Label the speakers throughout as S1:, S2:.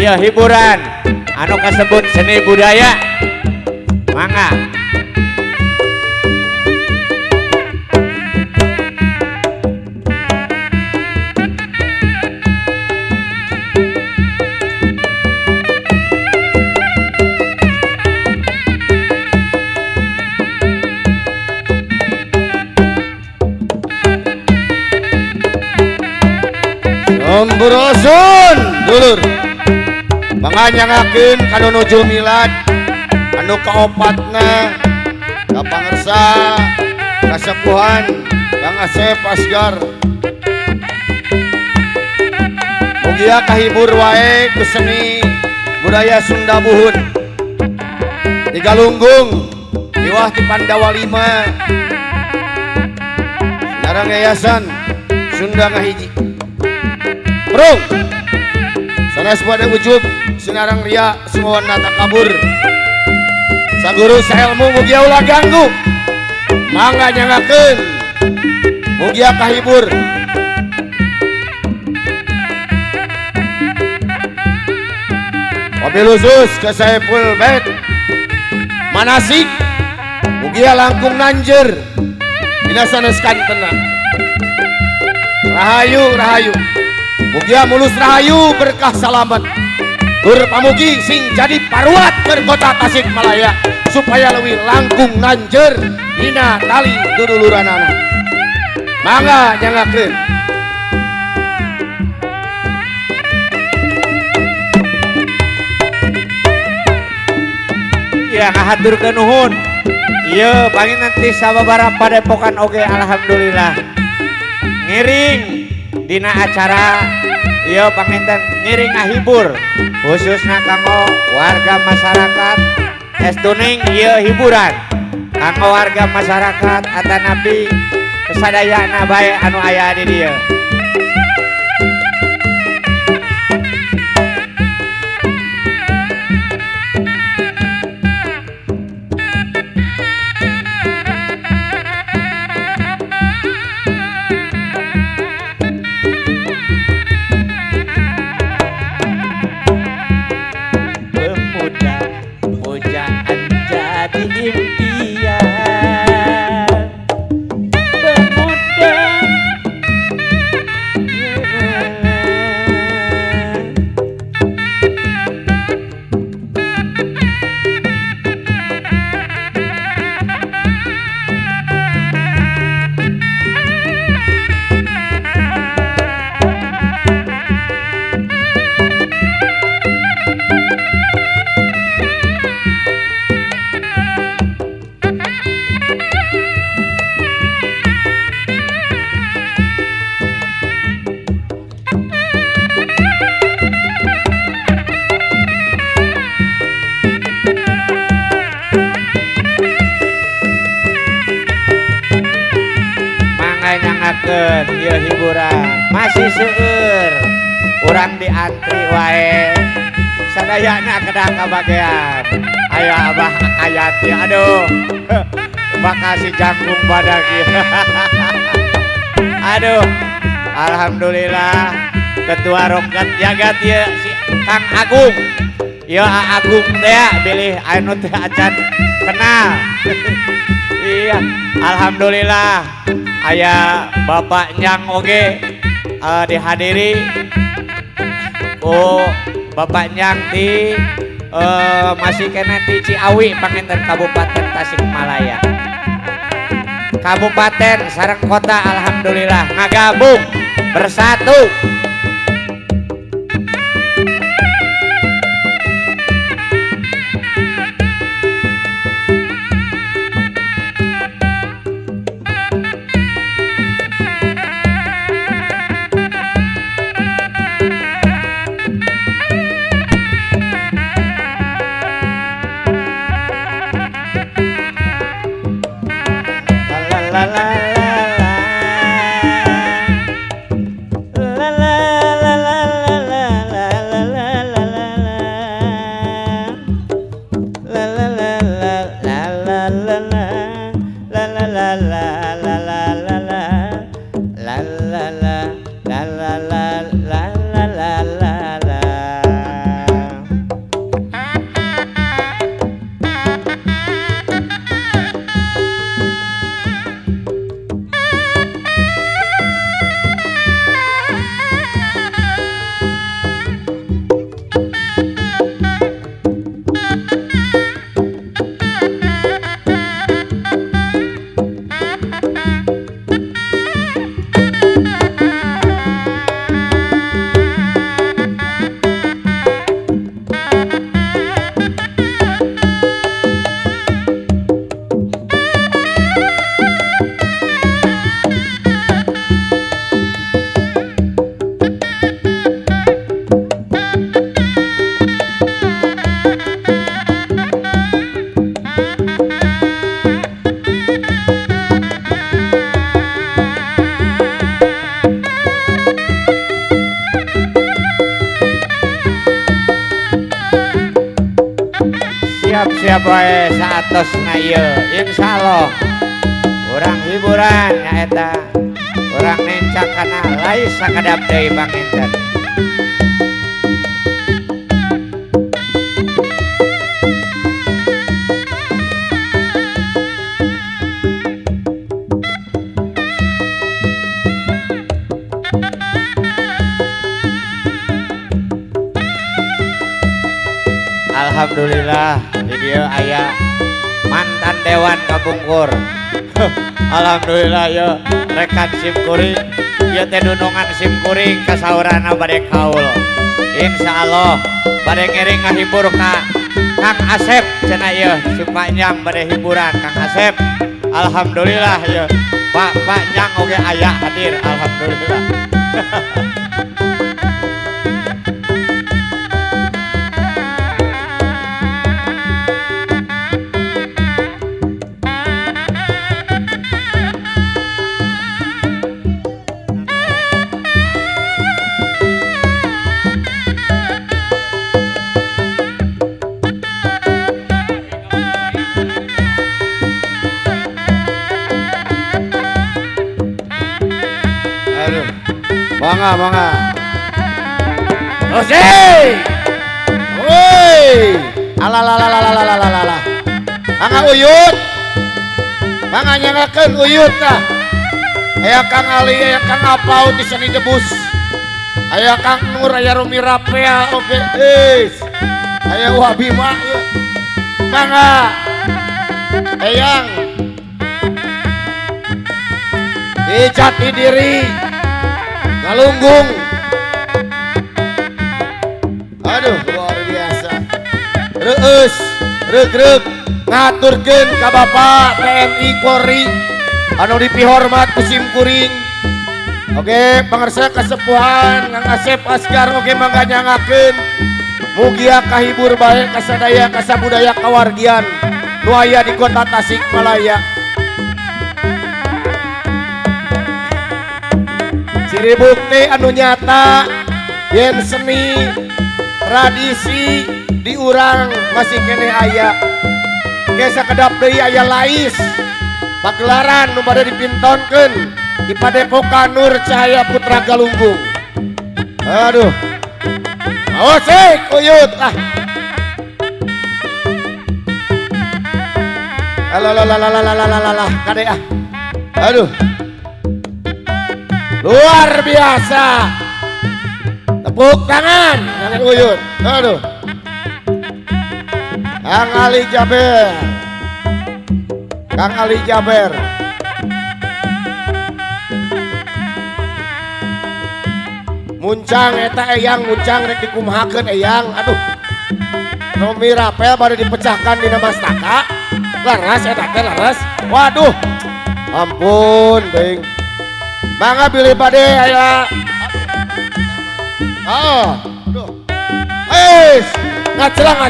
S1: Iya hiburan anu kasebut seni budaya mangga.
S2: Sampurasun dulur panganyangakeun kanu nuju milad anu kaopatna kapangersa kasepuhan Kang Asep Asgar mugia kahibur wae ku seni budaya Sunda Buhun di Galunggung diwah ti Pandawa 5 Narang Yayasan Sunda Ngahiji Brung sanes pada ujub sinarang ria semua nata kabur saguru saelmu mugia ulah ganggu mangga nyangakeun mugia kahibur wabil khusus ke Saiful Bait manasik mugia langkung nanjer dina saneskan tenang rahayu rahayu mugia mulus rahayu berkah salamet tur pamugi sing jadi paruat keur kota Tasikmalaya supaya leuwih langkung nanjer dina tali duduluranana mangga nyangakeun
S1: ya ngahaturkeun nuhun ieu bangin nanti sababaraha padepokan oge alhamdulillah ngiring dina acara ieu panginten ngiring ngahibur khususna kanggo warga masyarakat estuning ieu hiburan kanggo warga masyarakat atanapi kesadayana bae anu aya di dieu. nyakeun ieu hiburan masih seueur urang diantri wae sadayana kedah kabagean aya Abah Akayati aduh makasih jangkung badag aduh alhamdulillah ketua rokat jagat ya si Kang Agung ya Agung teh pilih anu teh acan kenal iya alhamdulillah aya Bapak Nyang oge dihadiri Bapak Nyang di masih kena di Ciawi Panganten Kabupaten Tasikmalaya Kabupaten sareng kota alhamdulillah ngagabung bersatu siap wae saatosna ieu insyaallah urang hiburan nyaeta urang nencak kana lain sakadap deui panginten alhamdulillah di dieu aya mantan Dewan Kabungkur alhamdulillah ya rekan simkuring ieu teh dunungan simkuring kasaurana bade kaul insyaallah bade ngiring ngahibur ka Kang Asep cenah ieu Pak Nyang bade hiburan Kang Asep alhamdulillah ya Pak Nyang oge aya hadir alhamdulillah
S2: Mangga. Ose. Woi. Alalalalalalalalala. Mangga uyut. Mangga nyangakeun uyut tah. Aya Kang Ali, aya Kang Apau di seni debus. Aya Kang Nur, aya Rumi Rapea, oke. Aya Wabima. Mangga. Eyang. Di Jati Diri. Galunggung. Aduh luar biasa. Reus regreg ngaturkeun ka Bapak TNI Polri anu dipihormat ku simkuring. Oke pangarsa kasepuhan Kang Asep Asgar oke mangga nyangakeun mugia kahibur bae kasadaya kasabudaya kawargian nu aya di kota Tasikmalaya. ciri bukti anu nyata yen seni tradisi diurang masih kene aya ke sakedap deui aya lais pagelaran nu bade dipintonkeun di Padepokan Nur Cahaya Putra Galunggung. Aduh awas kuyut lah. Alah kade ah. Aduh luar biasa. Tepuk tangan Kang Uyut. Aduh Kang Ali Jaber, Kang Ali Jaber. Muncang eta eyang, muncang rek dikumahakeun eyang. Aduh Romi Rapel baru dipecahkan di nama mastaka. Laras eta teh laras. Waduh ampun ting. Mangga bilih bade aya. Aduh. Ngacrang.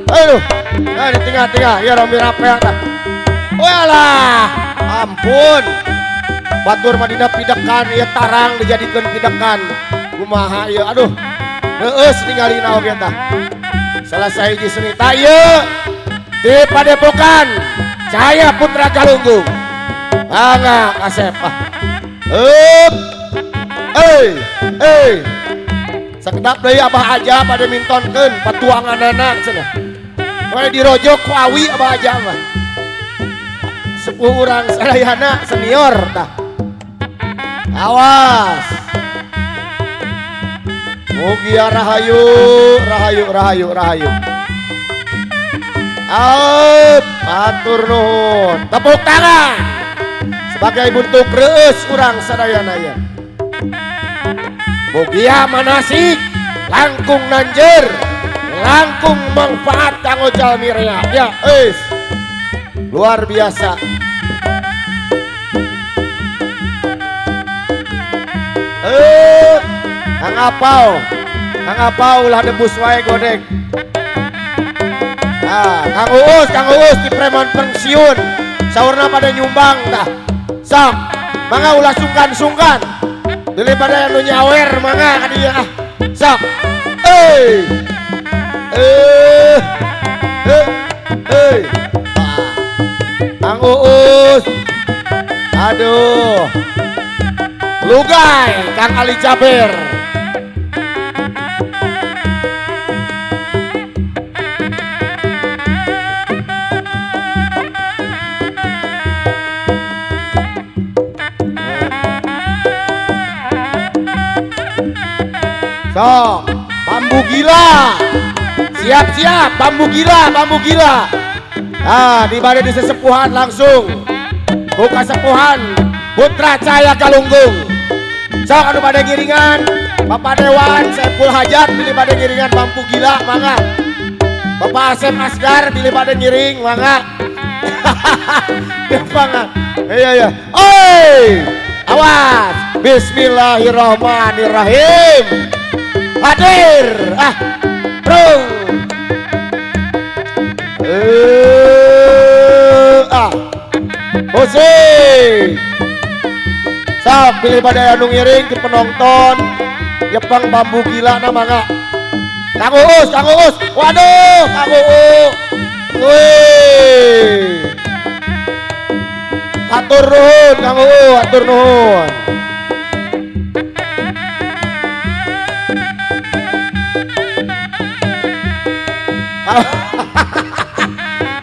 S2: Aduh. Nah ditinggal ya Romi Rapel tah. Walah, ampun. Batur Madinah pidekan ieu tarang dijadikeun pidekan. Kumaha ieu? Aduh. Heueus ningalina oge tah. Salah sahiji seni tah ieu di Padepokan Cahaya Putra Galunggung. Mangga Asep ah. Sakedap deui abah aja pada mintonkeun patuanganana cenah. We dirojok ku awi abah aja mah. Sepuh urang sadayana senior tah. Awas. Mugia rahayu. Matur nuhun. Tepuk tangan sebagai bentuk reus urang sadayana ya. Mugia manasik langkung nanjer, langkung manfaat kanggo jalmi rea. Ya, luar biasa. Kang Apau ulah debus wae godek. Kang Uus di preman pensiun saurna pada nyumbang tah. Sok mangga ulah sungkan daripada anu nyawer mangga ka dieu ah. Sok. Kang Uus. Aduh. Lugai Kang Ali Jaber. So, bambu gila. Siap-siap bambu gila. Di bade di sesepuhan langsung. Buka sepuhan Putra Cahaya Galunggung. Sok anu bade giringan Bapak Dewan Saiful Hajat pilih bade giringan bambu gila mangga. Bapak Asep Asgar pilih bade giring mangga. Mangga. Iya. Oi! Awas. Bismillahirrahmanirrahim. Hadir Rung musik sok pilih pada anu ngiring ke penonton Jepang bambu gila namanya Kang Uus waduh Kang Uus wih atur nuhun Kang Uus atur nuhun.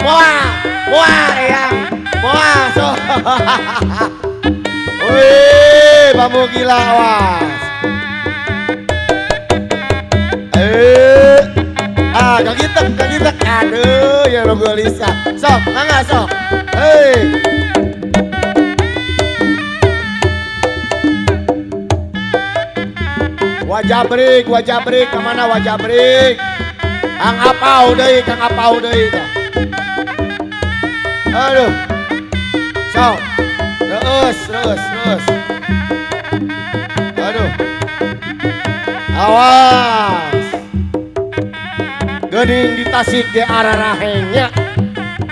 S2: Muah so. Wih, bambu gila awas. Kagitek. Aduh, ya lo gelisah. Sok, mangga sok. Wajah break, kemana wajah break? Kang Apau deui tah. Aduh. Sok. Terus. Aduh. Awas. Geuning di Tasik di ararahengnya.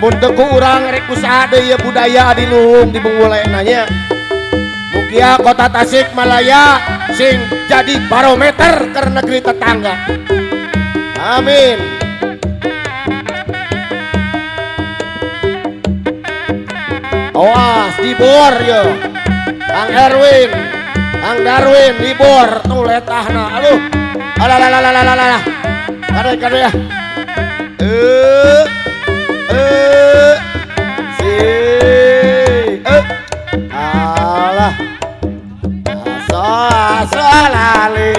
S2: Mun teu ku urang rek usaha deui budaya di luhung di Bungulena nya. Mugia kota Tasikmalaya sing jadi barometer ke negeri tetangga. Amin. Awas dibor yo. Kang Erwin, Kang Darwin dibor tuh letahna. Aduh. Alah. Kade ya. Alah. Asolali.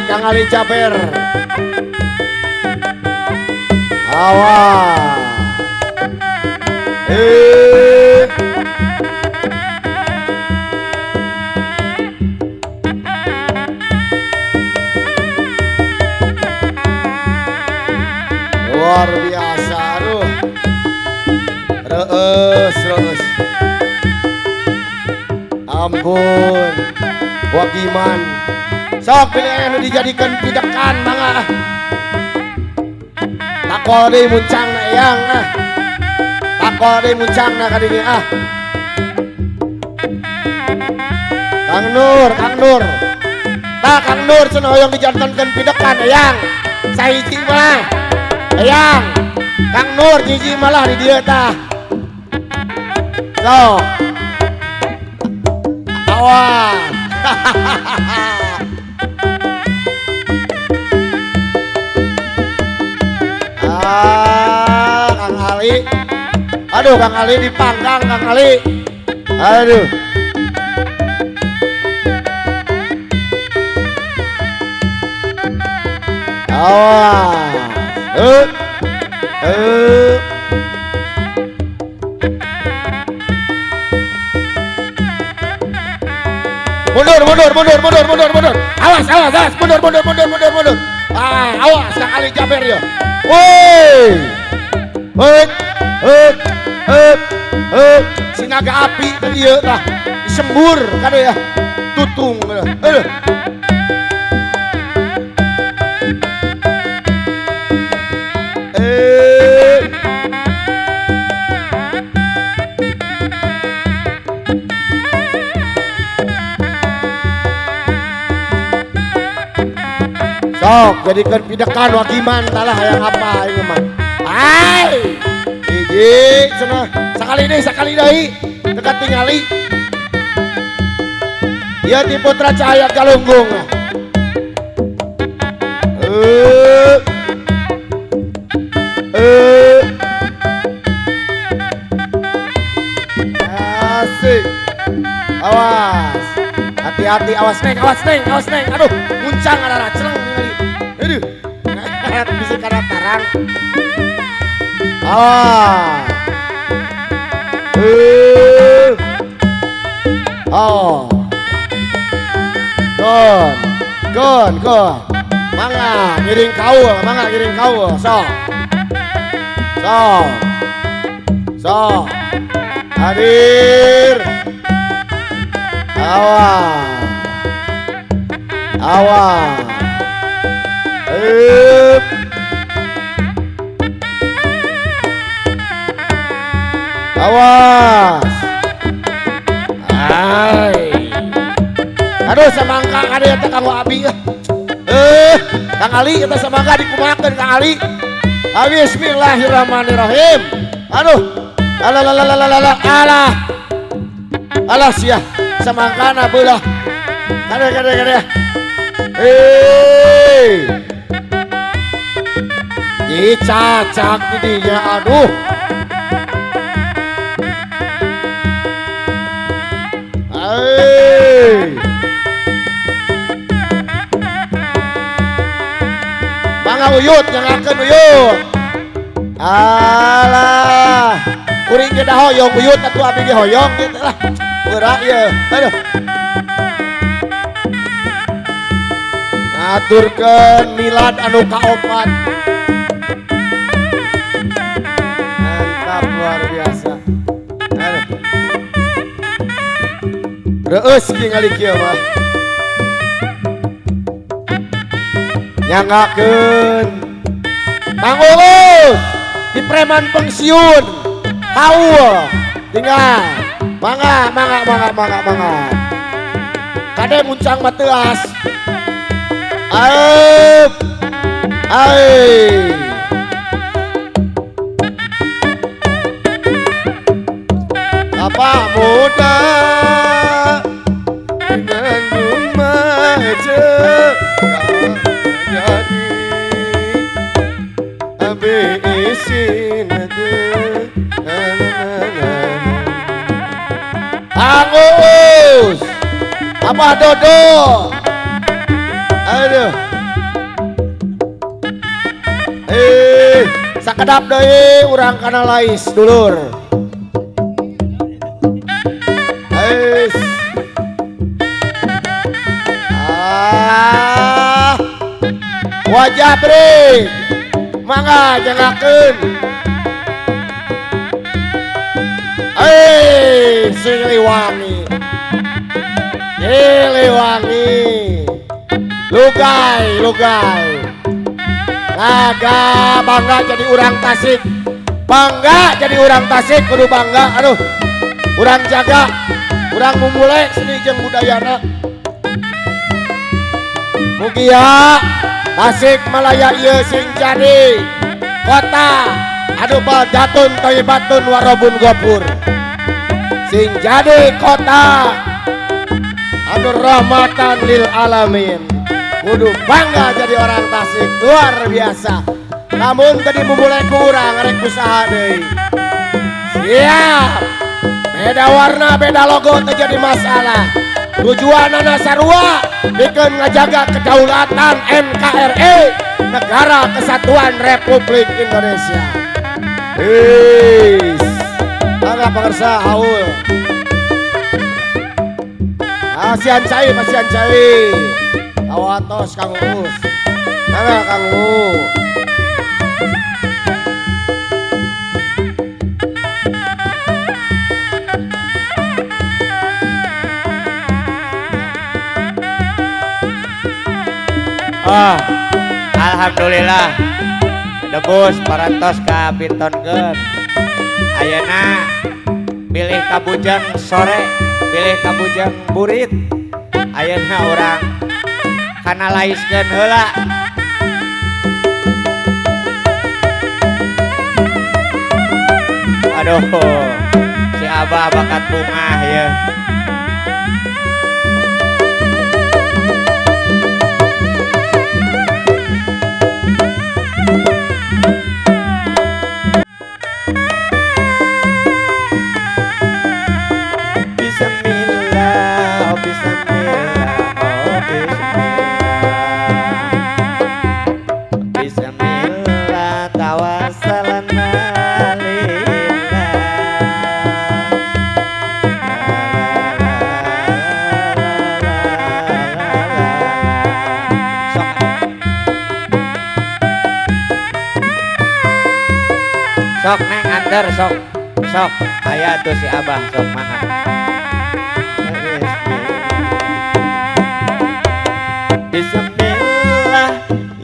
S2: Kang Ali Caper. Awas. Luar biasa, aduh. Reus. Ampun. Wagiman. Sok pilih anu dijadikan pidekan mangga. Takol deui muncangna eyang ah. Takol deui muncangna ka dieu ah. Kang Nur. Tah Kang Nur cenah hoyong dijadikan pidekan eyang. Sahiji mah. Eyang. Kang Nur hiji malah di dieu tah. Sok. Awas. Kang Ali. Aduh Kang Ali dipanggang Kang Ali. Aduh. Awas. Mundur. Awas. Mundur. Awas Kang Ali Jaber ya. Woi. Sinaga api tadi ya tah. Sembur kada ya. Tutung. Aduh. Sok jadikan pidekan wagiman talah yang apa ini mah. Hai. Hiji cenah sakali deui dekat tingali. Ieu ti Putra Cahaya Galunggung. Asik. Awas. Hati-hati, awas neng. Aduh, muncang arah celeng ningali. Aduh. Bisa kada tarang. Awas. Oh. Gon. Mangga ngiring kau. Sok. Hadir. Awas. Awas. Aduh samangka kada eta kanggo abi. Kang Ali eta samangka dikumakeun Kang Ali. Bismillahirrahmanirrahim. Aduh. Alah sia samangkana beulah. Kada. Dicacak didinya aduh. Mangga uyut nyangakeun uyut. Alah, kuring ge da hoyong uyut atuh abi ge hoyong kitu lah. Beura ieu. Aduh. Ngaturkeun milad anu kaopat. Mantap luar biasa. Aduh. reus kingali kieu mah nyangakeun Mang Ulus di preman pensiun haul tinggal mangga kade muncang mateas aep apa muda dengan remaja jadi abisin Agus apa Dodo aduh sakedap deui urang kana lais dulur wajah bre mangga jangakeun Siliwangi lugai laga bangga jadi orang Tasik kudu bangga aduh urang jaga urang mumule seni jeung budayana mugia Tasik Malaya ieu sing jadi kota aduh baldatun thayyibatun warabun gopur sing jadi kota anu rahmatan lil alamin kudu bangga jadi orang Tasik luar biasa namun tadi memulai kurang rek usaha deui siap beda warna beda logo terjadi masalah tujuanana sarua bikin ngajaga kedaulatan NKRI Negara Kesatuan Republik Indonesia. Mangga pangarsa haul Pasian cai awatos Kang Urus mangga Kang Urus
S1: alhamdulillah debus parantos ka pintonkeun ayeuna pilih kabujang sore pilih kabujang burit ayeuna urang kana laiskeun heula aduh si Abah bakat bungah ya sok neng anter sok aya tuh si Abah sok mangga Bismillah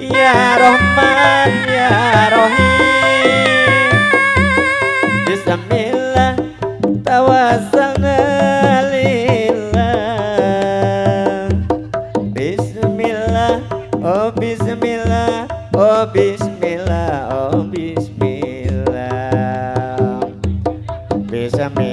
S1: ya Rahman ya Rahim Bismillah tawassalna lillah Bismillah oh bismillah oh bismillah oh bismillah Bismillah